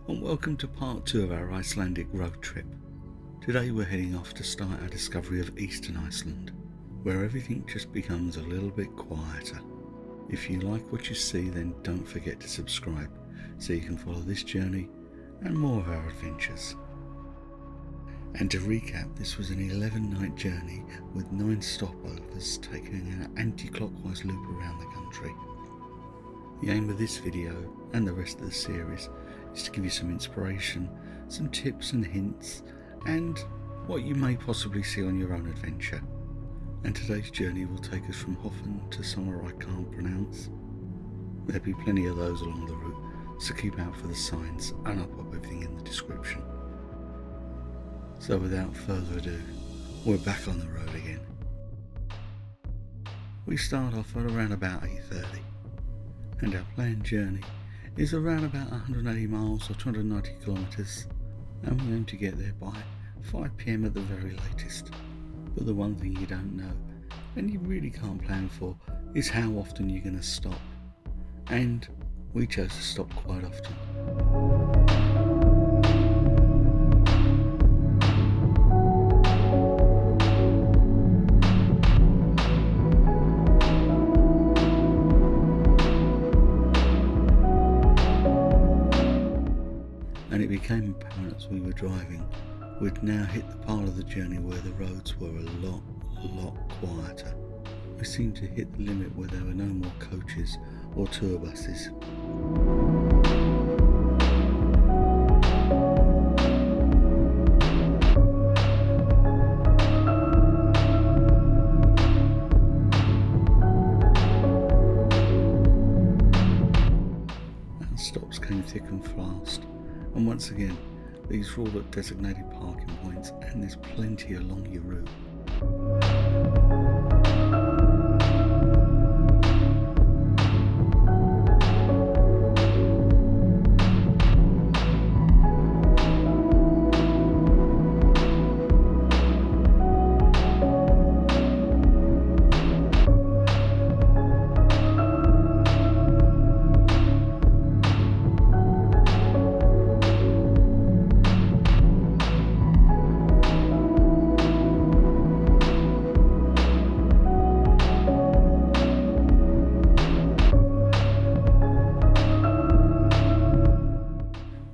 and welcome to part 2 of our Icelandic road trip. Today we're heading off to start our discovery of Eastern Iceland, where everything just becomes a little bit quieter. If you like what you see, then don't forget to subscribe so you can follow this journey and more of our adventures. And to recap, this was an 11-night journey with 9 stopovers taking an anti-clockwise loop around the country. The aim of this video and the rest of the series is to give you some inspiration, some tips and hints, and what you may possibly see on your own adventure. And today's journey will take us from Höfn to somewhere I can't pronounce. There'll be plenty of those along the route, so keep out for the signs and I'll pop everything in the description. So without further ado, we're back on the road again. We start off at around about 8:30. And our planned journey is around about 180 miles or 290 kilometres, and we aim to get there by 5 PM at the very latest. But the one thing you don't know, and you really can't plan for, is how often you're going to stop. And we chose to stop quite often. And it became apparent as we were driving, we'd now hit the part of the journey where the roads were a lot quieter. We seemed to hit the limit where there were no more coaches or tour buses. Our stops came thick and fast. And once again, these were all at designated parking points, and there's plenty along your route.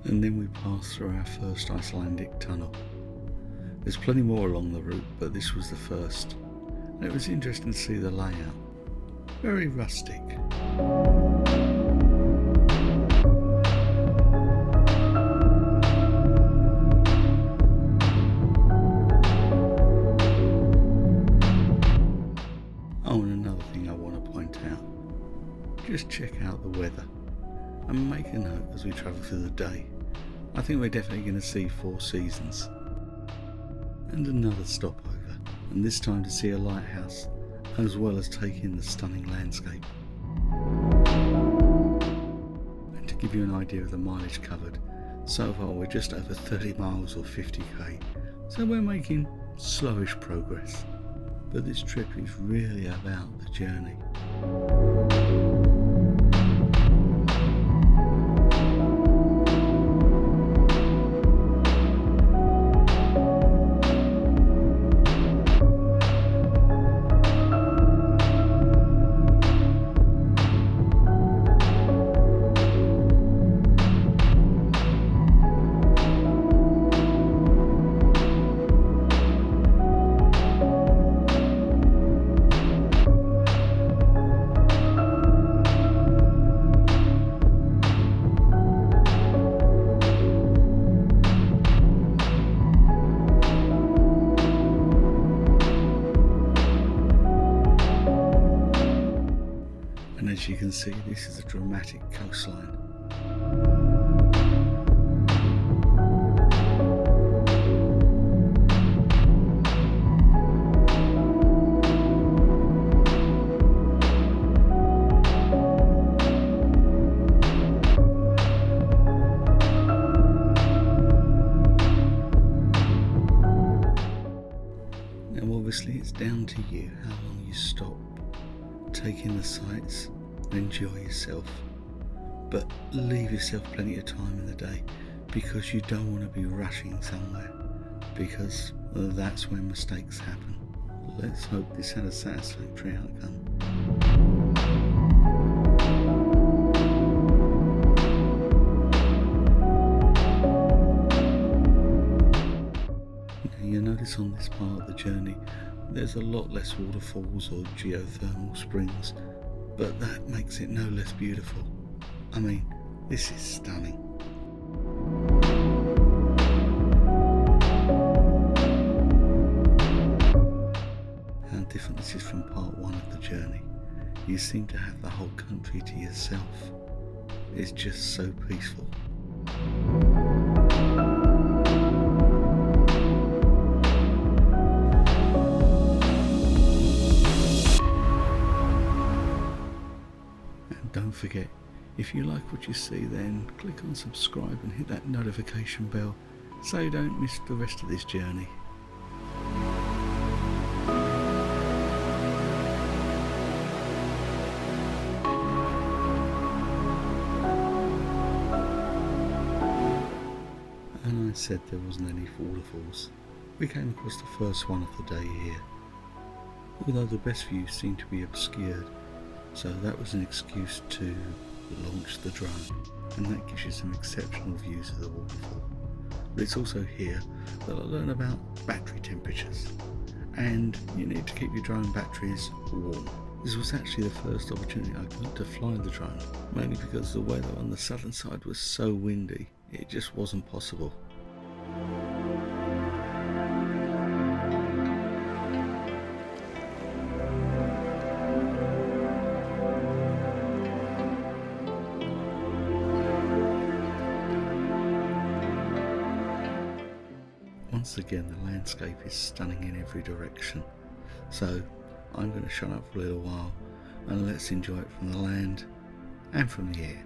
And then we passed through our first Icelandic tunnel. There's plenty more along the route, but this was the first. And it was interesting to see the layout. Very rustic. Oh, and another thing I want to point out. Just check out the weather and make a note as we travel through the day. I think we're definitely going to see 4 seasons. And another stopover, and this time to see a lighthouse, as well as take in the stunning landscape. And to give you an idea of the mileage covered, so far we're just over 30 miles or 50k, so we're making slowish progress. But this trip is really about the journey. And as you can see, this is a dramatic coastline. Now obviously it's down to you how long you stop, take in the sights and enjoy yourself, but leave yourself plenty of time in the day because you don't want to be rushing somewhere, because that's where mistakes happen. Let's hope this had a satisfactory outcome. You notice on this part of the journey there's a lot less waterfalls or geothermal springs, but that makes it no less beautiful. I mean, this is stunning. How different this is from part one of the journey. You seem to have the whole country to yourself. It's just so peaceful. Don't forget, if you like what you see, then click on subscribe and hit that notification bell so you don't miss the rest of this journey. And I said there wasn't any waterfalls. We came across the first one of the day here, although the best views seemed to be obscured. So that was an excuse to launch the drone, and that gives you some exceptional views of the waterfall. But it's also here that I learn about battery temperatures, and you need to keep your drone batteries warm. This was actually the first opportunity I got to fly the drone, mainly because the weather on the southern side was so windy, it just wasn't possible. Once again, the landscape is stunning in every direction, so I'm going to shut up for a little while and let's enjoy it from the land and from the air.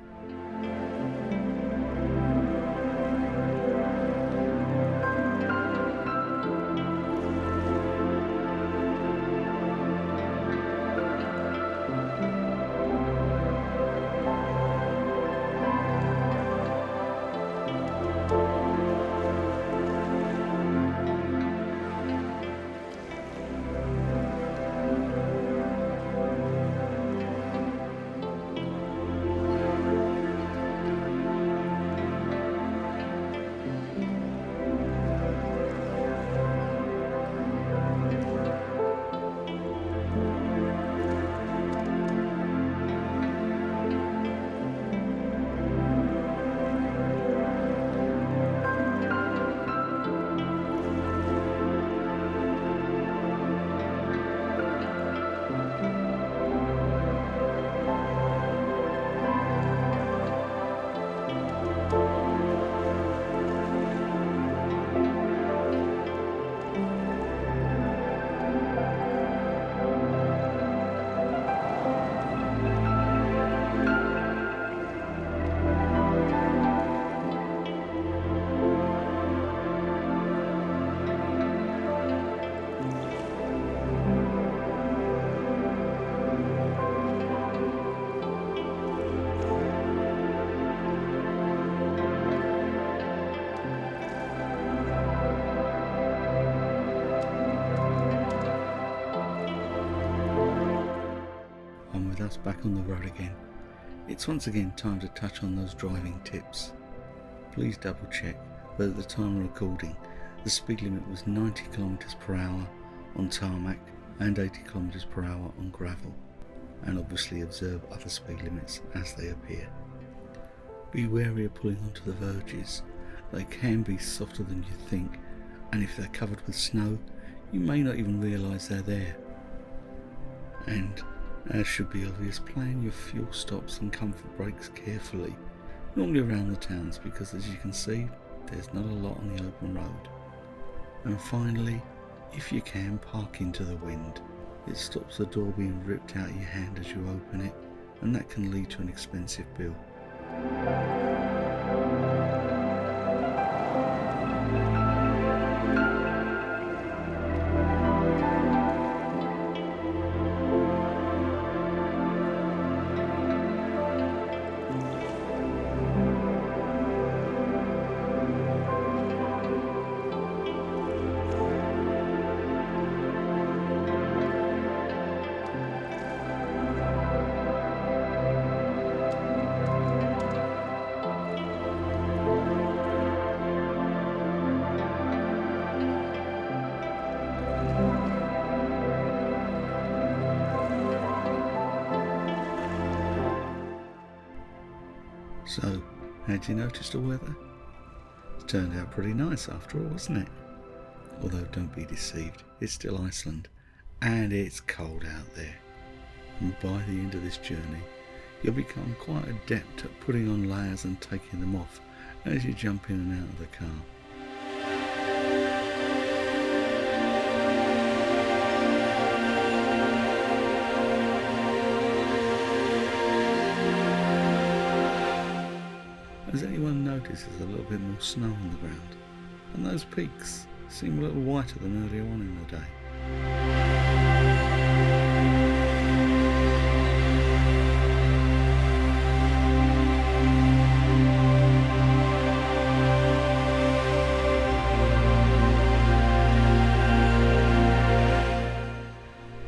Us back on the road again. It's once again time to touch on those driving tips. Please double check that at the time of recording the speed limit was 90 km per hour on tarmac and 80 km per hour on gravel, and obviously observe other speed limits as they appear. Be wary of pulling onto the verges. They can be softer than you think, and if they're covered with snow you may not even realise they're there. And as should be obvious, plan your fuel stops and comfort breaks carefully, normally around the towns, because as you can see, there's not a lot on the open road. And finally, if you can, park into the wind. It stops the door being ripped out of your hand as you open it, and that can lead to an expensive bill. So, had you noticed the weather? It turned out pretty nice after all, wasn't it? Although don't be deceived, it's still Iceland, and it's cold out there. And by the end of this journey, you'll become quite adept at putting on layers and taking them off as you jump in and out of the car. Has anyone noticed there's a little bit more snow on the ground? And those peaks seem a little whiter than earlier on in the day.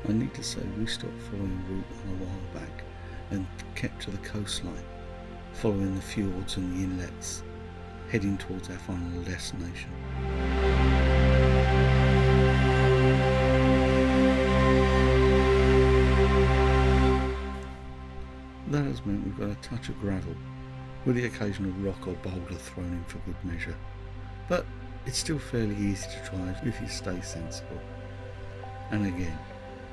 I need to say we stopped following route on a while back and kept to the coastline, following the fjords and the inlets, heading towards our final destination. That has meant we've got a touch of gravel, with the occasional rock or boulder thrown in for good measure, but it's still fairly easy to drive if you stay sensible. And again,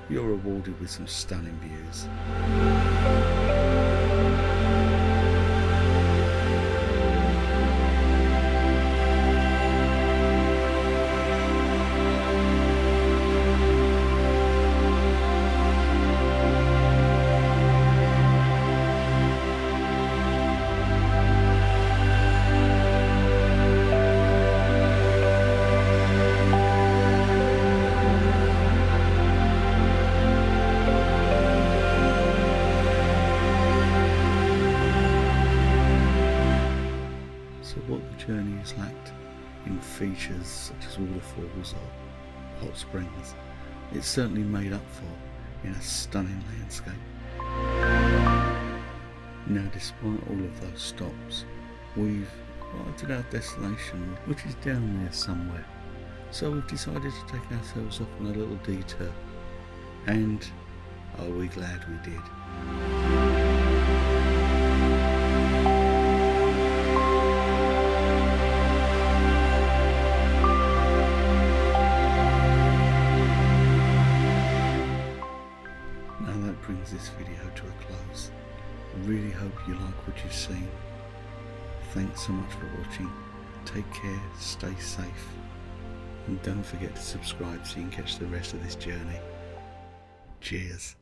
you're rewarded with some stunning views. So what the journey has lacked in features such as waterfalls or hot springs, it's certainly made up for in a stunning landscape. Now, despite all of those stops, we've arrived at our destination, which is down there somewhere. So we've decided to take ourselves off on a little detour, and are we glad we did. Brings this video to a close. I really hope you like what you've seen. Thanks so much for watching. Take care, stay safe, and don't forget to subscribe so you can catch the rest of this journey. Cheers.